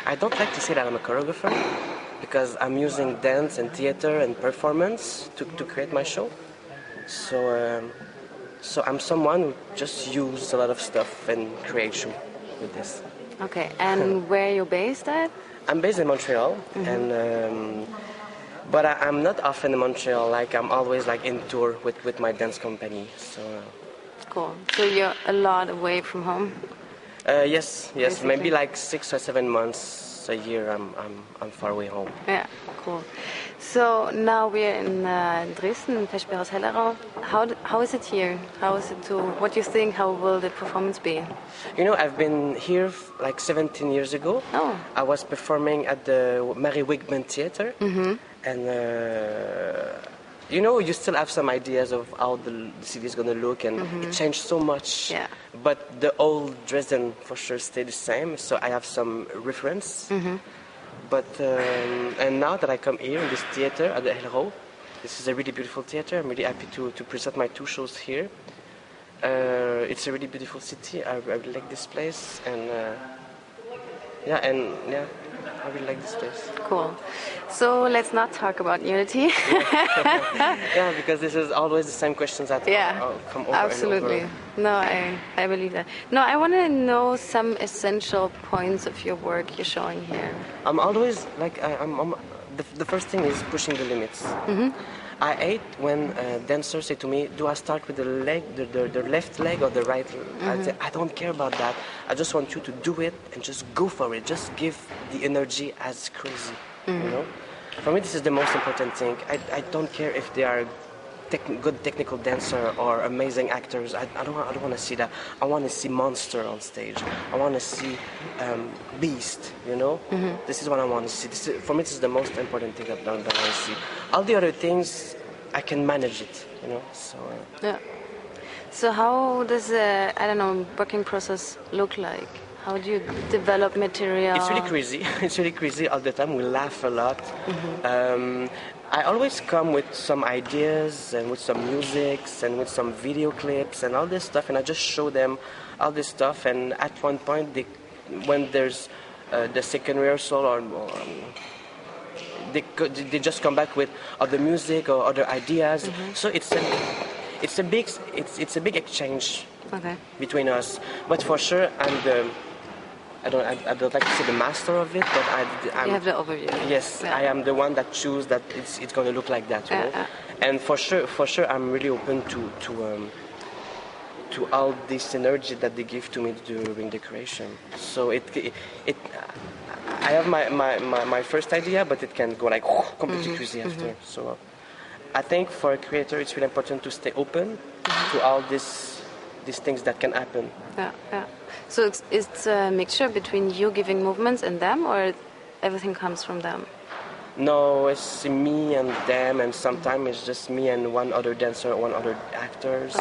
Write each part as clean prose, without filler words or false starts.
I don't like to say that I'm a choreographer because I'm using dance and theater and performance to create my show. So I'm someone who just uses a lot of stuff and creates show with this. Okay, and where are you based at? I'm based in Montreal, and but I'm not often in Montreal. Like I'm always like in tour with my dance company. So. Cool. So you're a lot away from home. Yes. Basically. Maybe like 6 or 7 months a year. I'm far away home. Yeah, cool. So now we're in Dresden, Arts HELLERAU. How is it here? How is it to? What do you think? How will the performance be? You know, I've been here like 17 years ago. Oh. I was performing at the Mary Wigman Theater, and you know, you still have some ideas of how the city is going to look, and it changed so much. Yeah. But the old Dresden for sure stayed the same, so I have some reference. But and now that I come here in this theater at the HELLERAU, this is a really beautiful theater. I'm really happy to present my 2 shows here. It's a really beautiful city. I really like this place, and I really like this place. Cool. So let's not talk about Unity. Yeah, because this is always the same questions that come over absolutely. and over. No, I believe that. No, I want to know some essential points of your work you're showing here. I'm always like the first thing is pushing the limits. I hate when dancers say to me, "Do I start with the leg, the left leg or the right?" I say, "I don't care about that. I just want you to do it and just go for it. Just give the energy as crazy." You know, for me, this is the most important thing. I don't care if they are good technical dancer or amazing actors. I don't want to see that. I want to see monster on stage. I want to see beast. You know, this is what I want to see. For me, this is the most important thing that I want to see. All the other things, I can manage it. You know, so. Yeah. So how does the working process look like? How do you develop material? It's really crazy. It's really crazy all the time. We laugh a lot. I always come with some ideas and with some musics and with some video clips and all this stuff, and I just show them all this stuff. And at one point, when there's the second rehearsal, or they just come back with other music or other ideas. So it's a big exchange between us. But for sure, I don't like to say the master of it, but you have the overview. Yes, I am the one that chooses that it's going to look like that, you know. And for sure, I'm really open to all this energy that they give to me during the creation. So I have my first idea, but it can go like completely crazy after. So I think for a creator, it's really important to stay open to all these things that can happen. Yeah. So it's a mixture between you giving movements and them, or everything comes from them? No, it's me and them, and sometimes it's just me and one other dancer, one other actors.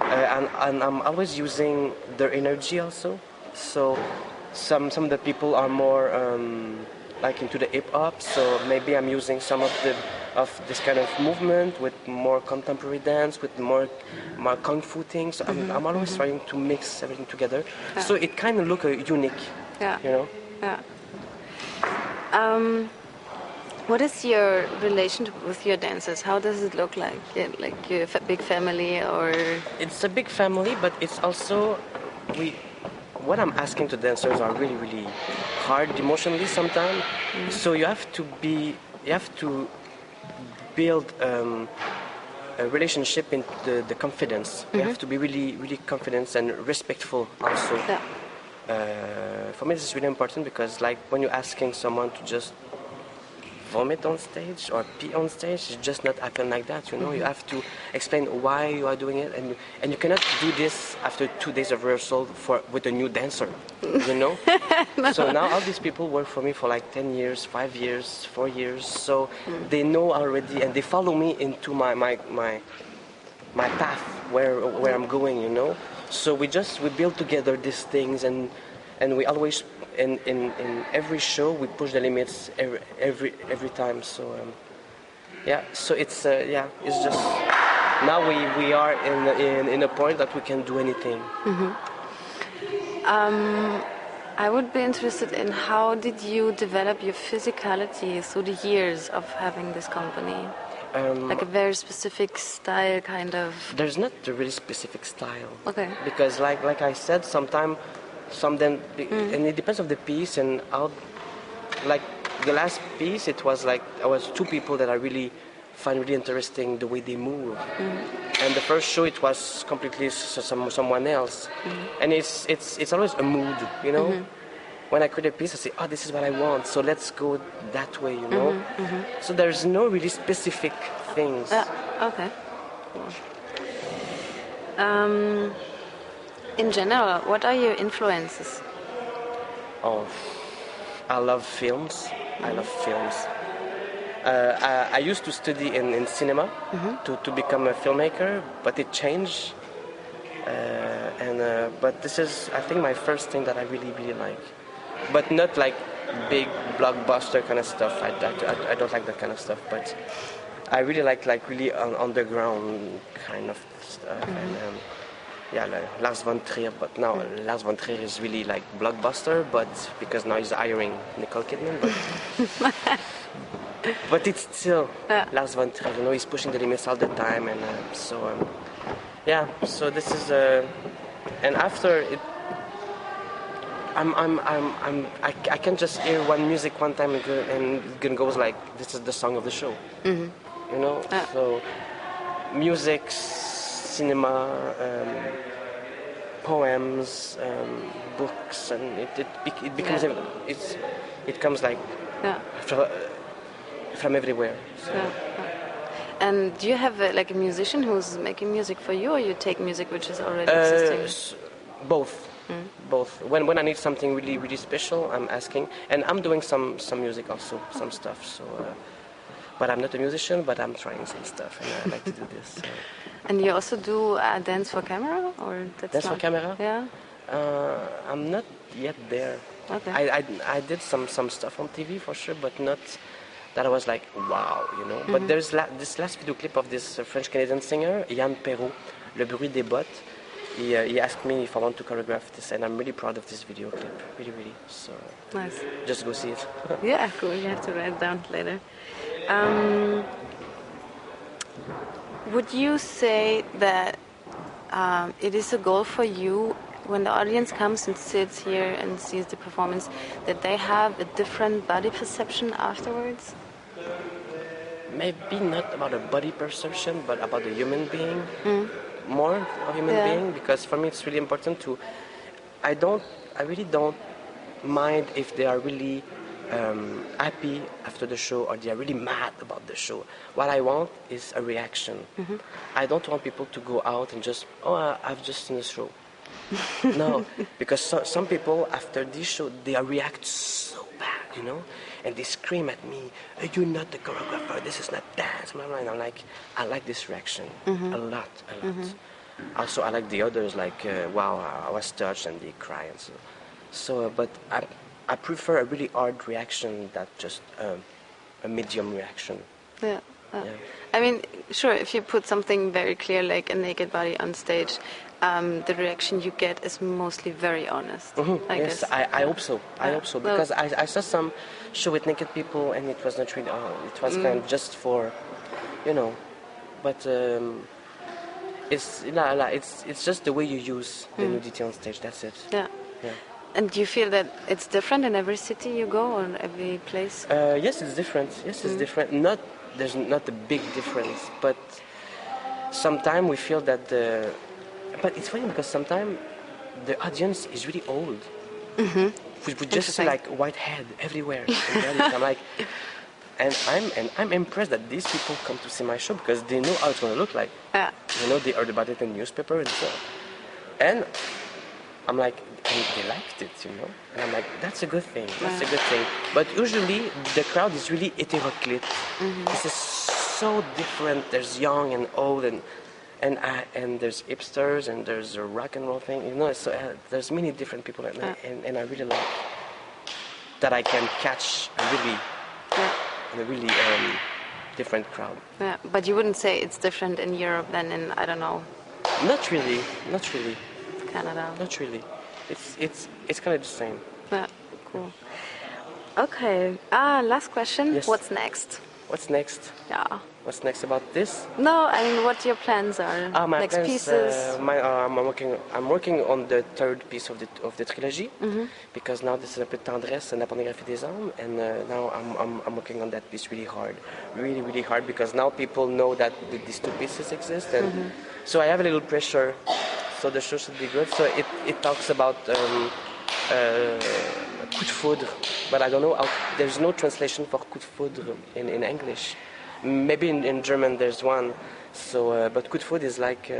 And I'm always using their energy also. So some of the people are more like into the hip hop, so maybe I'm using some of this kind of movement with more contemporary dance, with more kung fu things. So I'm always trying to mix everything together, so it kind of look unique. You know. Yeah. What is your relationship with your dancers? How does it look like? Like a big family, or? It's a big family, but it's also what I'm asking to dancers are really, really hard emotionally sometimes. So you have to build a relationship in the confidence. You have to be really, really confident and respectful also. For me, this is really important because, like, when you're asking someone to just vomit on stage or pee on stage, it just not happen like that, you know. You have to explain why you are doing it, and you cannot do this after 2 days of rehearsal with a new dancer, you know. No. So now all these people work for me for like 10 years, 5 years, 4 years, so they know already, and they follow me into my path where I'm going, you know. So we build together these things, and we always in every show we push the limits every time. So so it's just now we are in a point that we can do anything. I would be interested in how did you develop your physicality through the years of having this company? Like a very specific style, kind of. There's not a really specific style. Okay. Because like I said, and it depends on the piece and how. Like the last piece, it was like I was two people that I really find really interesting the way they move. And the first show, it was completely someone else. And it's always a mood, you know. When I create a piece, I say, oh, this is what I want, so let's go that way, you know. So there's no really specific things. Okay. In general, what are your influences? Oh, I love films. I love films. I used to study in cinema to become a filmmaker, but it changed. But this is, I think, my first thing that I really, really like. But not like big blockbuster kind of stuff. I don't like that kind of stuff. But I really like really underground kind of stuff. And like Lars von Trier. But now Lars von Trier is really like blockbuster. But because now he's hiring Nicole Kidman. But but it's still Lars von Trier. You know, he's pushing the limits all the time. And so this is and after it. I can just hear one music one time and it goes like, this is the song of the show. You know? So music, cinema, poems, books, and it becomes it comes like from everywhere. So. And do you have a musician who's making music for you, or you take music which is already existing? Both. Both. When I need something really, really special, I'm asking, and I'm doing some music also, some stuff. So, but I'm not a musician, but I'm trying some stuff, and I like to do this. So. And you also do dance for camera, or that's for camera? Yeah. I'm not yet there. Okay. I did some stuff on TV for sure, but not that I was like wow, you know. But there's this last video clip of this French Canadian singer, Yann Perrault, Le Bruit des Bottes. He asked me if I want to choreograph this, and I'm really proud of this video clip. Really, really. So nice. Just go see it. Yeah, cool. You have to write it down later. Would you say that it is a goal for you when the audience comes and sits here and sees the performance that they have a different body perception afterwards? Maybe not about a body perception, but about the human being. More of human being, because for me it's really important to. I really don't mind if they are really happy after the show or they are really mad about the show. What I want is a reaction. I don't want people to go out and just, I've just seen a show. No, because some people after this show they react so bad, you know, and they scream at me, "You're not the choreographer. This is not dance." And I'm like, I like this reaction a lot. Also, I like the others, like, wow, I was touched, and they cry and so. So, but I prefer a really hard reaction than just a medium reaction. Yeah. I mean, sure, if you put something very clear, like a naked body on stage, the reaction you get is mostly very honest. I guess. I hope so. I hope so, because I saw some show with naked people, and it was not really. It was kind of just for, you know, but it's just the way you use the nudity on stage. That's it. Yeah. And do you feel that it's different in every city you go or every place? Yes, it's different. Yes, it's different. There's not a big difference, but sometimes we feel that But it's funny because sometimes the audience is really old. We just see like white head everywhere. I'm like, and I'm impressed that these people come to see my show because they know how it's going to look like. You know, they heard about it in the newspaper and so. And I'm like, and they liked it, you know. And I'm like, that's a good thing. That's a good thing. But usually the crowd is really heteroclite. This is so different. There's young and old and there's hipsters and there's a rock and roll thing, you know. So there's many different people, and I really like that I can catch a really different crowd. Yeah, but you wouldn't say it's different in Europe than in, I don't know. Not really. Canada. Not really. It's kind of the same. Cool. Okay. Last question. Yes. What's next? What's next? Yeah. What's next about this? No, I mean, what your plans are? My next plans, pieces. I'm working on the third piece of the trilogy, because now this is a bit tendresse and la pornographie des hommes, and now I'm working on that piece really hard, really hard, because now people know that these two pieces exist, and so I have a little pressure. So the show should be good. So it talks about coup de foudre, but I don't know. There's no translation for coup de foudre in English. Maybe in German there's one. So, but coup de foudre is like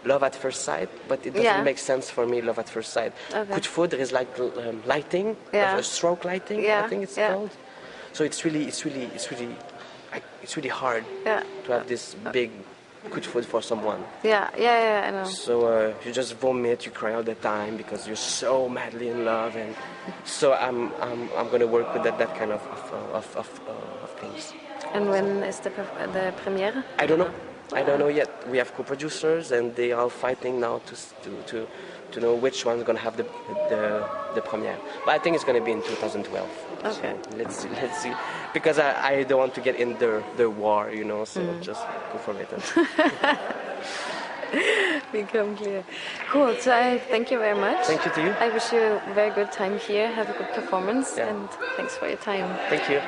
love at first sight, but it doesn't make sense for me. Love at first sight. Okay. Coup de foudre is like lighting, stroke lighting. I think it's called. So it's really hard to have this big coup de foudre for someone. Yeah, I know. So you just vomit, you cry all the time because you're so madly in love, and so I'm going to work with that kind of things. And when is the premiere? I don't know yet. We have co-producers, and they are fighting now to know which one's going to have the premiere. But I think it's going to be in 2012. Okay. So let's see. Because I don't want to get in the war, so just go for it. Become clear. Cool. So I thank you very much. Thank you to you. I wish you a very good time here. Have a good performance, and thanks for your time. Thank you.